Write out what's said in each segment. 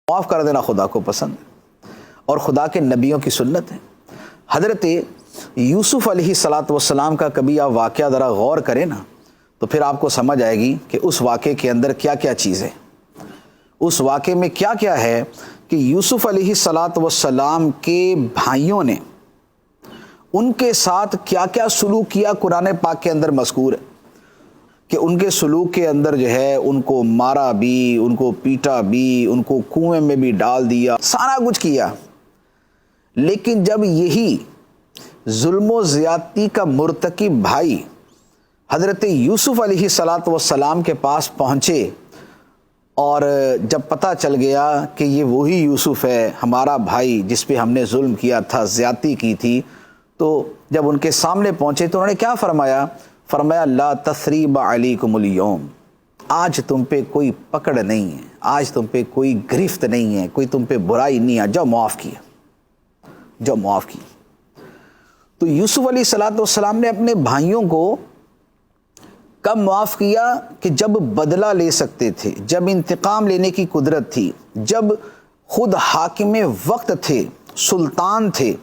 معاف کر دینا خدا کو پسند ہے اور خدا کے نبیوں کی سنت ہے۔ حضرت یوسف علیہ السلام کا کبھی آپ واقعہ ذرا غور کریں نا تو پھر آپ کو سمجھ آئے گی کہ اس واقعے کے اندر کیا کیا چیز ہے، اس واقعے میں کیا کیا ہے کہ یوسف علیہ السلام کے بھائیوں نے ان کے ساتھ کیا کیا سلوک کیا۔ قرآن پاک کے اندر مذکور ہے کہ ان کے سلوک کے اندر جو ہے ان کو مارا بھی، ان کو پیٹا بھی، ان کو کنویں میں بھی ڈال دیا، سارا کچھ کیا۔ لیکن جب یہی ظلم و زیادتی کا مرتکب بھائی حضرت یوسف علیہ السلام کے پاس پہنچے اور جب پتہ چل گیا کہ یہ وہی یوسف ہے ہمارا بھائی جس پہ ہم نے ظلم کیا تھا، زیادتی کی تھی، تو جب ان کے سامنے پہنچے تو انہوں نے کیا فرمایا؟ فرمایا لا تثریب علیکم اليوم، آج تم پہ کوئی پکڑ نہیں ہے، آج تم پہ کوئی گرفت نہیں ہے، کوئی تم پہ برائی نہیں ہے، جاؤ معاف کیا، جاؤ معاف کیا۔ تو یوسف علیہ السلام نے اپنے بھائیوں کو کب معاف کیا؟ کہ جب بدلہ لے سکتے تھے، جب انتقام لینے کی قدرت تھی، جب خود حاکم وقت تھے، سلطان تھے،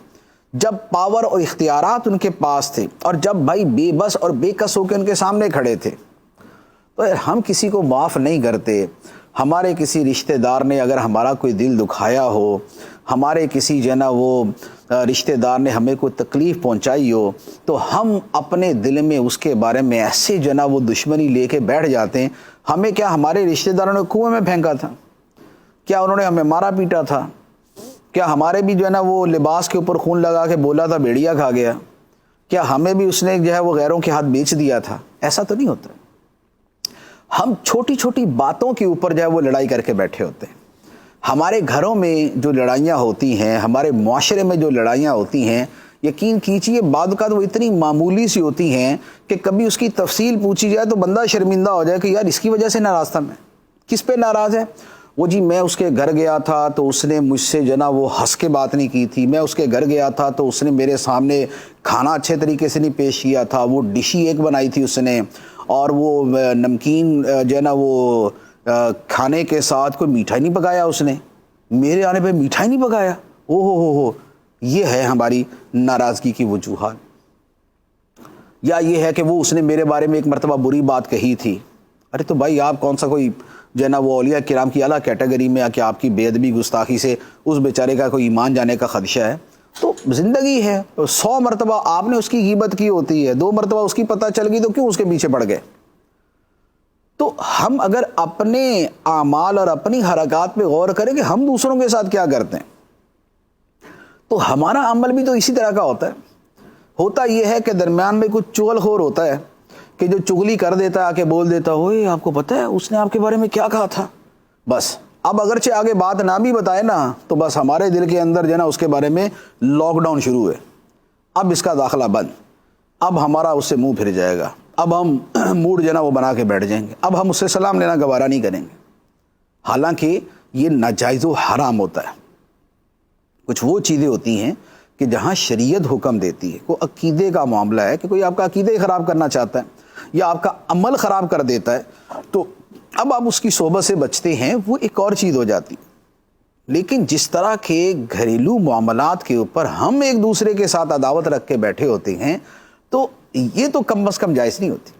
جب پاور اور اختیارات ان کے پاس تھے، اور جب بھائی بے بس اور بے کس ہو کے ان کے سامنے کھڑے تھے۔ تو ہم کسی کو معاف نہیں کرتے۔ ہمارے کسی رشتہ دار نے اگر ہمارا کوئی دل دکھایا ہو، ہمارے کسی جو ہے نا وہ رشتہ دار نے ہمیں کوئی تکلیف پہنچائی ہو، تو ہم اپنے دل میں اس کے بارے میں ایسے جو ہے نا وہ دشمنی لے کے بیٹھ جاتے ہیں۔ ہمیں کیا ہمارے رشتہ داروں نے کنویں میں پھینکا تھا؟ کیا انہوں نے ہمیں مارا پیٹا تھا؟ کیا ہمارے بھی جو ہے نا وہ لباس کے اوپر خون لگا کے بولا تھا بھیڑیا کھا گیا؟ کیا ہمیں بھی اس نے جو ہے وہ غیروں کے ہاتھ بیچ دیا تھا؟ ایسا تو نہیں ہوتا۔ ہم چھوٹی چھوٹی باتوں کے اوپر جو ہے وہ لڑائی کر کے بیٹھے ہوتے ہیں۔ ہمارے گھروں میں جو لڑائیاں ہوتی ہیں، ہمارے معاشرے میں جو لڑائیاں ہوتی ہیں، یقین کیجیے بعض اوقات وہ اتنی معمولی سی ہوتی ہیں کہ کبھی اس کی تفصیل پوچھی جائے تو بندہ شرمندہ ہو جائے کہ یار اس کی وجہ سے ناراض تھا میں۔ کس پہ ناراض ہے؟ وہ جی میں اس کے گھر گیا تھا تو اس نے مجھ سے جو نا وہ ہنس کے بات نہیں کی تھی، میں اس کے گھر گیا تھا تو اس نے میرے سامنے کھانا اچھے طریقے سے نہیں پیش کیا تھا، وہ ڈش ہی ایک بنائی تھی اس نے، اور وہ نمکین جو ہے نا وہ کھانے کے ساتھ کوئی میٹھائی نہیں پکایا اس نے، میرے آنے پہ میٹھائی نہیں پکایا۔ او ہو، یہ ہے ہماری ناراضگی کی وجوہات۔ یا یہ ہے کہ وہ اس نے میرے بارے میں ایک مرتبہ بری بات کہی تھی۔ ارے تو بھائی آپ کون سا کوئی جو ہے نا وہ اولیاء کرام کی اعلیٰ کیٹیگری میں کہ آپ کی بے ادبی گستاخی سے اس بیچارے کا کوئی ایمان جانے کا خدشہ ہے؟ تو زندگی ہے، 100 مرتبہ آپ نے اس کی غیبت کی ہوتی ہے، 2 مرتبہ اس کی پتہ چل گئی تو کیوں اس کے پیچھے پڑ گئے؟ تو ہم اگر اپنے اعمال اور اپنی حرکات پہ غور کریں کہ ہم دوسروں کے ساتھ کیا کرتے ہیں تو ہمارا عمل بھی تو اسی طرح کا ہوتا ہے۔ ہوتا یہ ہے کہ درمیان میں کچھ چغل خور ہوتا ہے کہ جو چغلی کر دیتا ہے، آ کے بول دیتا ہے اوئے آپ کو پتہ ہے اس نے آپ کے بارے میں کیا کہا تھا، بس اب اگرچہ آگے بات نہ بھی بتائے نا تو بس ہمارے دل کے اندر جو ہے نا اس کے بارے میں لاک ڈاؤن شروع ہے، اب اس کا داخلہ بند، اب ہمارا اس سے منہ پھر جائے گا، اب ہم موڈ جو ہے نا وہ بنا کے بیٹھ جائیں گے، اب ہم اس سے سلام لینا گوارا نہیں کریں گے، حالانکہ یہ ناجائز و حرام ہوتا ہے۔ کچھ وہ چیزیں ہوتی ہیں کہ جہاں شریعت حکم دیتی ہے، کوئی عقیدے کا معاملہ ہے کہ کوئی آپ کا عقیدہ ہی خراب کرنا چاہتا ہے یا آپ کا عمل خراب کر دیتا ہے تو اب آپ اس کی صحبت سے بچتے ہیں، وہ ایک اور چیز ہو جاتی۔ لیکن جس طرح کے گھریلو معاملات کے اوپر ہم ایک دوسرے کے ساتھ عداوت رکھ کے بیٹھے ہوتے ہیں تو یہ تو کم از کم جائز نہیں ہوتی۔